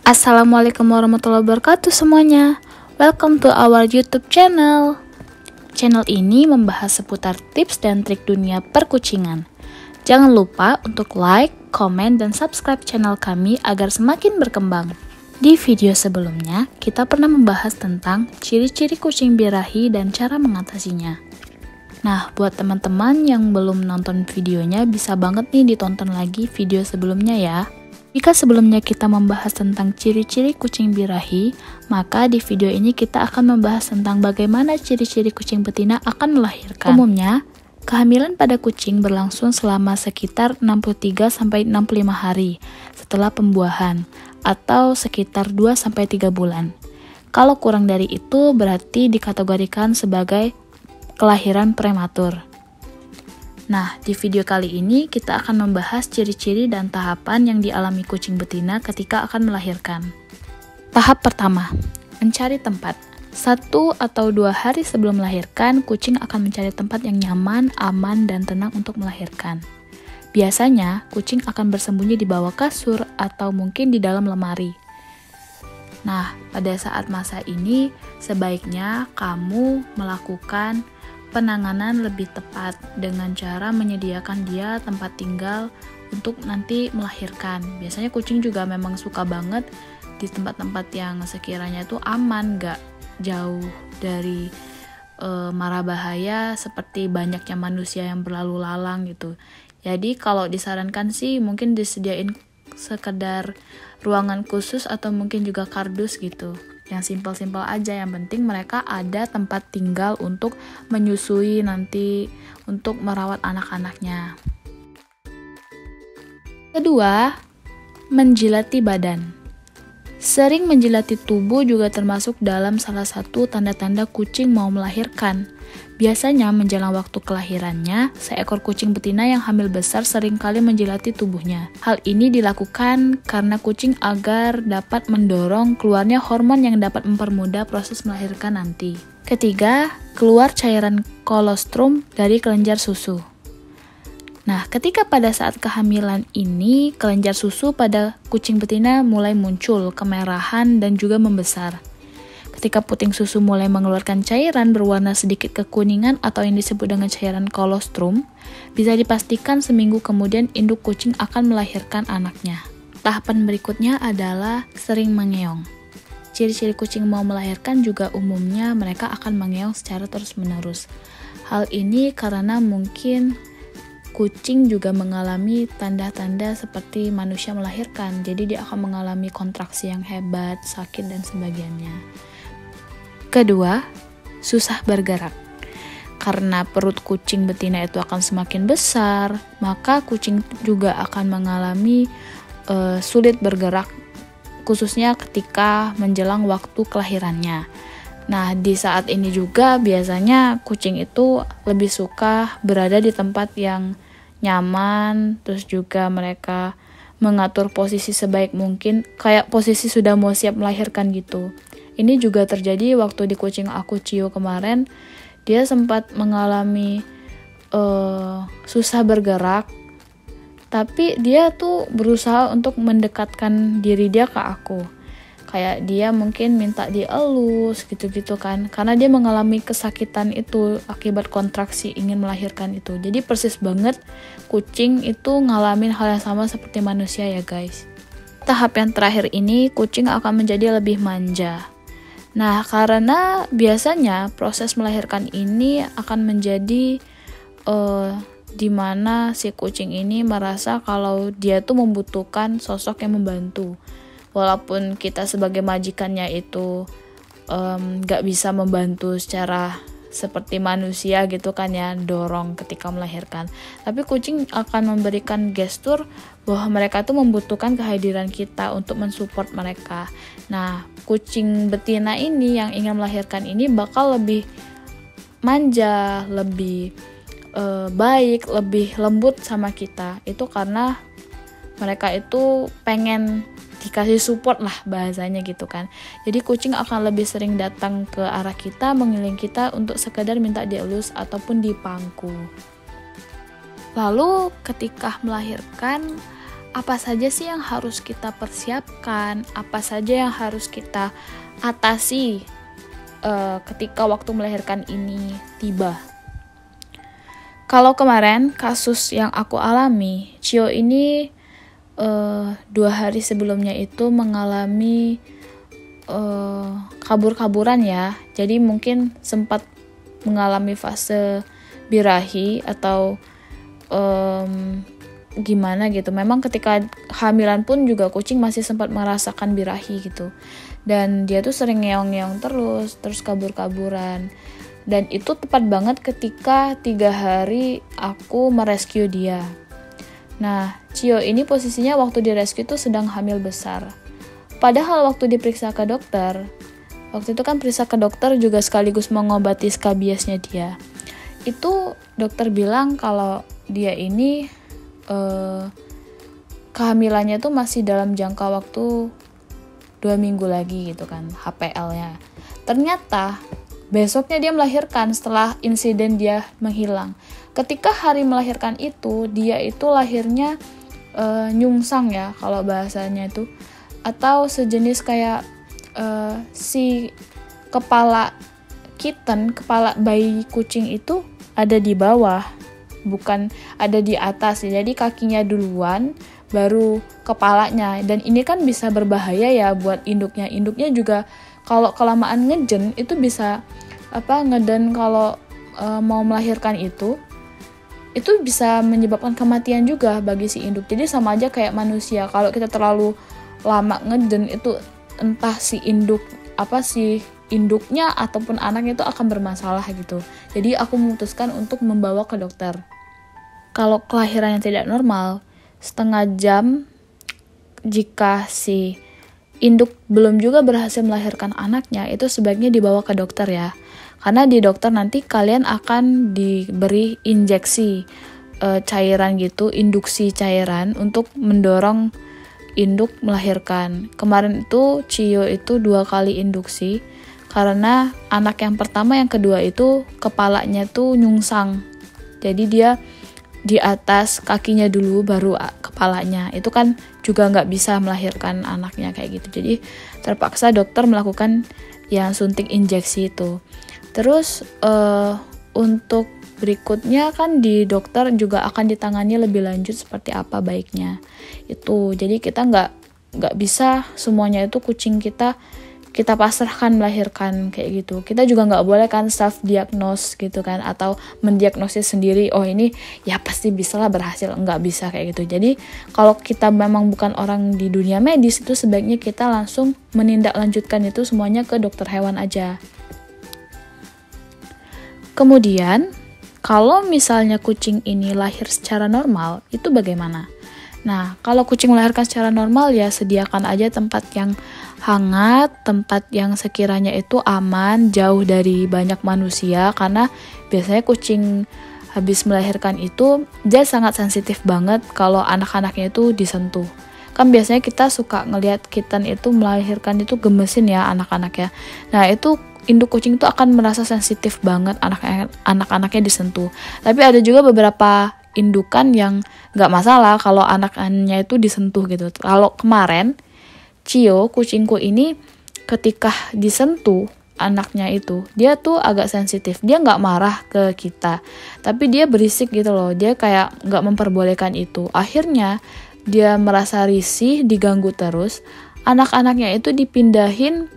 Assalamualaikum warahmatullahi wabarakatuh semuanya. Welcome to our YouTube channel. Channel ini membahas seputar tips dan trik dunia perkucingan. Jangan lupa untuk like, komen, dan subscribe channel kami agar semakin berkembang. Di video sebelumnya, kita pernah membahas tentang ciri-ciri kucing birahi dan cara mengatasinya. Nah, buat teman-teman yang belum nonton videonya, bisa banget nih ditonton lagi video sebelumnya ya. Jika sebelumnya kita membahas tentang ciri-ciri kucing birahi, maka di video ini kita akan membahas tentang bagaimana ciri-ciri kucing betina akan melahirkan. Umumnya, kehamilan pada kucing berlangsung selama sekitar 63-65 hari setelah pembuahan, atau sekitar 2-3 bulan. Kalau kurang dari itu, berarti dikategorikan sebagai kelahiran prematur. Nah, di video kali ini kita akan membahas ciri-ciri dan tahapan yang dialami kucing betina ketika akan melahirkan. Tahap pertama, mencari tempat. 1 atau 2 hari sebelum melahirkan, kucing akan mencari tempat yang nyaman, aman, dan tenang untuk melahirkan. Biasanya, kucing akan bersembunyi di bawah kasur atau mungkin di dalam lemari. Nah, pada saat masa ini, sebaiknya kamu melakukan penanganan lebih tepat dengan cara menyediakan dia tempat tinggal untuk nanti melahirkan. Biasanya kucing juga memang suka banget di tempat-tempat yang sekiranya tuh aman, gak jauh dari mara bahaya seperti banyaknya manusia yang berlalu lalang gitu. Jadi kalau disarankan sih mungkin disediain sekedar ruangan khusus atau mungkin juga kardus gitu. Yang simpel-simpel aja, yang penting mereka ada tempat tinggal untuk menyusui nanti, untuk merawat anak-anaknya. Kedua, menjilati badan. Sering menjilati tubuh juga termasuk dalam salah satu tanda-tanda kucing mau melahirkan. Biasanya menjelang waktu kelahirannya, seekor kucing betina yang hamil besar seringkali menjilati tubuhnya. Hal ini dilakukan karena kucing agar dapat mendorong keluarnya hormon yang dapat mempermudah proses melahirkan nanti. Ketiga, keluar cairan kolostrum dari kelenjar susu. Nah, ketika pada saat kehamilan ini, kelenjar susu pada kucing betina mulai muncul, kemerahan dan juga membesar. Ketika puting susu mulai mengeluarkan cairan berwarna sedikit kekuningan atau yang disebut dengan cairan kolostrum, bisa dipastikan seminggu kemudian induk kucing akan melahirkan anaknya. Tahapan berikutnya adalah sering mengeong. Ciri-ciri kucing mau melahirkan juga umumnya mereka akan mengeong secara terus-menerus. Hal ini karena mungkin kucing juga mengalami tanda-tanda seperti manusia melahirkan, jadi dia akan mengalami kontraksi yang hebat, sakit, dan sebagainya. Kedua, susah bergerak. Karena perut kucing betina itu akan semakin besar, maka kucing juga akan mengalami sulit bergerak, khususnya ketika menjelang waktu kelahirannya. Nah, di saat ini juga biasanya kucing itu lebih suka berada di tempat yang nyaman, terus juga mereka mengatur posisi sebaik mungkin, kayak posisi sudah mau siap melahirkan gitu. Ini juga terjadi waktu di kucing aku Cio kemarin, dia sempat mengalami susah bergerak, tapi dia tuh berusaha untuk mendekatkan diri dia ke aku. Kayak dia mungkin minta dielus gitu-gitu kan, karena dia mengalami kesakitan itu akibat kontraksi ingin melahirkan itu. Jadi persis banget kucing itu ngalamin hal yang sama seperti manusia ya guys. Tahap yang terakhir ini kucing akan menjadi lebih manja. Nah, karena biasanya proses melahirkan ini akan menjadi dimana si kucing ini merasa kalau dia tuh membutuhkan sosok yang membantu. Walaupun kita sebagai majikannya itu gak bisa membantu secara seperti manusia gitu kan ya, dorong ketika melahirkan, tapi kucing akan memberikan gestur bahwa mereka tuh membutuhkan kehadiran kita untuk mensupport mereka. Nah, kucing betina ini yang ingin melahirkan ini bakal lebih manja, lebih baik, lebih lembut sama kita. Itu karena mereka itu pengen dikasih support lah bahasanya gitu kan. Jadi kucing akan lebih sering datang ke arah kita, mengelilingi kita untuk sekedar minta dielus ataupun dipangku. Lalu ketika melahirkan apa saja sih yang harus kita persiapkan, apa saja yang harus kita atasi ketika waktu melahirkan ini tiba. Kalau kemarin kasus yang aku alami, Cio ini 2 hari sebelumnya itu mengalami kabur-kaburan ya. Jadi mungkin sempat mengalami fase birahi atau gimana gitu. Memang ketika hamilan pun juga kucing masih sempat merasakan birahi gitu. Dan dia tuh sering ngeong-ngeong terus kabur-kaburan. Dan itu tepat banget ketika 3 hari aku merescue dia. Nah, Cio ini posisinya waktu direscue tuh sedang hamil besar. Padahal waktu diperiksa ke dokter, waktu itu kan periksa ke dokter juga sekaligus mengobati skabiesnya dia. Itu dokter bilang kalau dia ini kehamilannya tuh masih dalam jangka waktu 2 minggu lagi gitu kan, HPL-nya. Ternyata besoknya dia melahirkan setelah insiden dia menghilang. Ketika hari melahirkan itu, dia itu lahirnya nyungsang ya kalau bahasanya itu. Atau sejenis kayak si kepala kitten, kepala bayi kucing itu ada di bawah, bukan ada di atas. Jadi kakinya duluan, baru kepalanya. Dan ini kan bisa berbahaya ya buat induknya. Induknya juga kalau kelamaan ngejen itu bisa ngeden kalau mau melahirkan itu bisa menyebabkan kematian juga bagi si induk. Jadi sama aja kayak manusia, kalau kita terlalu lama ngeden itu entah si induknya ataupun anaknya itu akan bermasalah gitu. Jadi aku memutuskan untuk membawa ke dokter. Kalau kelahiran yang tidak normal, setengah jam jika si induk belum juga berhasil melahirkan anaknya, itu sebaiknya dibawa ke dokter ya. Karena di dokter nanti kalian akan diberi injeksi cairan gitu, induksi cairan untuk mendorong induk melahirkan. Kemarin itu Cio itu 2 kali induksi karena anak yang pertama, yang kedua itu kepalanya tuh nyungsang. Jadi dia di atas kakinya dulu baru kepalanya. Itu kan juga nggak bisa melahirkan anaknya kayak gitu. Jadi terpaksa dokter melakukan yang suntik injeksi itu. Terus untuk berikutnya kan di dokter juga akan ditangani lebih lanjut seperti apa baiknya itu. Jadi kita nggak bisa semuanya itu kucing kita pasrahkan melahirkan kayak gitu. Kita juga nggak boleh kan self diagnose gitu kan, atau mendiagnosis sendiri, oh ini ya pasti bisa lah berhasil. Nggak bisa kayak gitu. Jadi kalau kita memang bukan orang di dunia medis, itu sebaiknya kita langsung menindaklanjutkan itu semuanya ke dokter hewan aja. Kemudian, kalau misalnya kucing ini lahir secara normal, itu bagaimana? Nah, kalau kucing melahirkan secara normal ya sediakan aja tempat yang hangat, tempat yang sekiranya itu aman, jauh dari banyak manusia, karena biasanya kucing habis melahirkan itu dia sangat sensitif banget kalau anak-anaknya itu disentuh. Kan biasanya kita suka ngelihat kitten itu melahirkan itu gemesin ya anak-anaknya. Nah, itu induk kucing itu akan merasa sensitif banget anak-anaknya disentuh. Tapi ada juga beberapa indukan yang nggak masalah kalau anak-anaknya itu disentuh gitu. Kalau kemarin Cio, kucingku ini, ketika disentuh anaknya itu, dia tuh agak sensitif. Dia nggak marah ke kita, tapi dia berisik gitu loh. Dia kayak nggak memperbolehkan itu. Akhirnya dia merasa risih, diganggu terus. Anak-anaknya itu dipindahin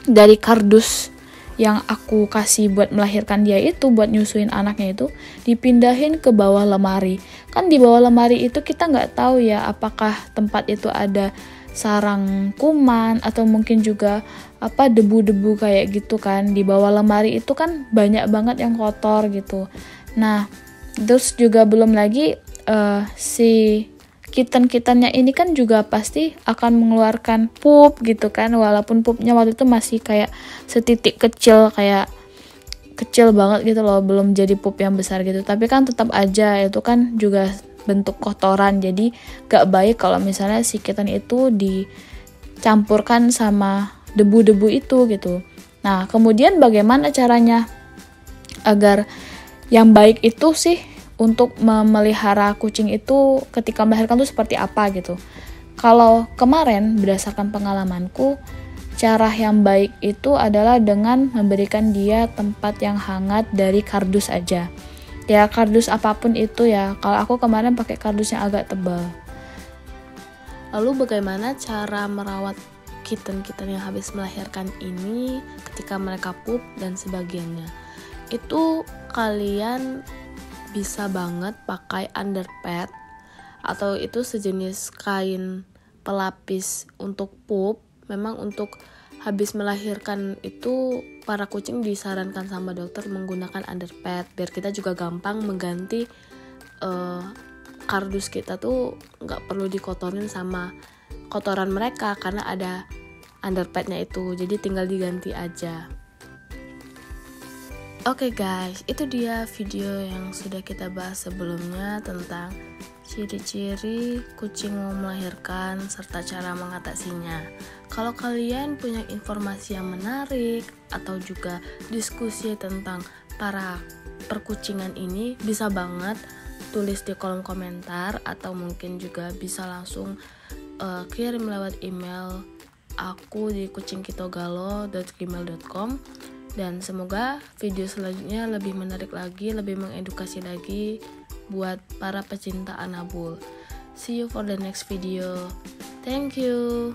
dari kardus yang aku kasih buat melahirkan dia itu, buat nyusuin anaknya itu, dipindahin ke bawah lemari. Kan di bawah lemari itu kita nggak tahu ya apakah tempat itu ada sarang kuman atau mungkin juga debu-debu kayak gitu kan. Di bawah lemari itu kan banyak banget yang kotor gitu. Nah, terus juga belum lagi si kitten-kittennya ini kan juga pasti akan mengeluarkan pup gitu kan, walaupun pupnya waktu itu masih kayak setitik kecil, kayak kecil banget gitu loh, belum jadi pup yang besar gitu, tapi kan tetap aja itu kan juga bentuk kotoran. Jadi gak baik kalau misalnya si kitten itu dicampurkan sama debu-debu itu gitu. Nah, kemudian bagaimana caranya agar yang baik itu sih untuk memelihara kucing itu ketika melahirkan tuh seperti apa gitu. Kalau kemarin berdasarkan pengalamanku, cara yang baik itu adalah dengan memberikan dia tempat yang hangat dari kardus aja. Ya kardus apapun itu ya. Kalau aku kemarin pakai kardus yang agak tebal. Lalu bagaimana cara merawat kitten-kitten yang habis melahirkan ini ketika mereka pup dan sebagainya? Itu kalian bisa banget pakai underpad atau itu sejenis kain pelapis untuk pup. Memang untuk habis melahirkan itu para kucing disarankan sama dokter menggunakan underpad biar kita juga gampang mengganti kardus kita tuh nggak perlu dikotorin sama kotoran mereka karena ada underpadnya itu, jadi tinggal diganti aja. Oke guys, itu dia video yang sudah kita bahas sebelumnya tentang ciri-ciri kucing mau melahirkan serta cara mengatasinya. Kalau kalian punya informasi yang menarik atau juga diskusi tentang para perkucingan ini, bisa banget tulis di kolom komentar atau mungkin juga bisa langsung kirim lewat email aku di kucingkitogalo@gmail.com. Dan semoga video selanjutnya lebih menarik lagi, lebih mengedukasi lagi buat para pecinta Anabul. See you for the next video. Thank you.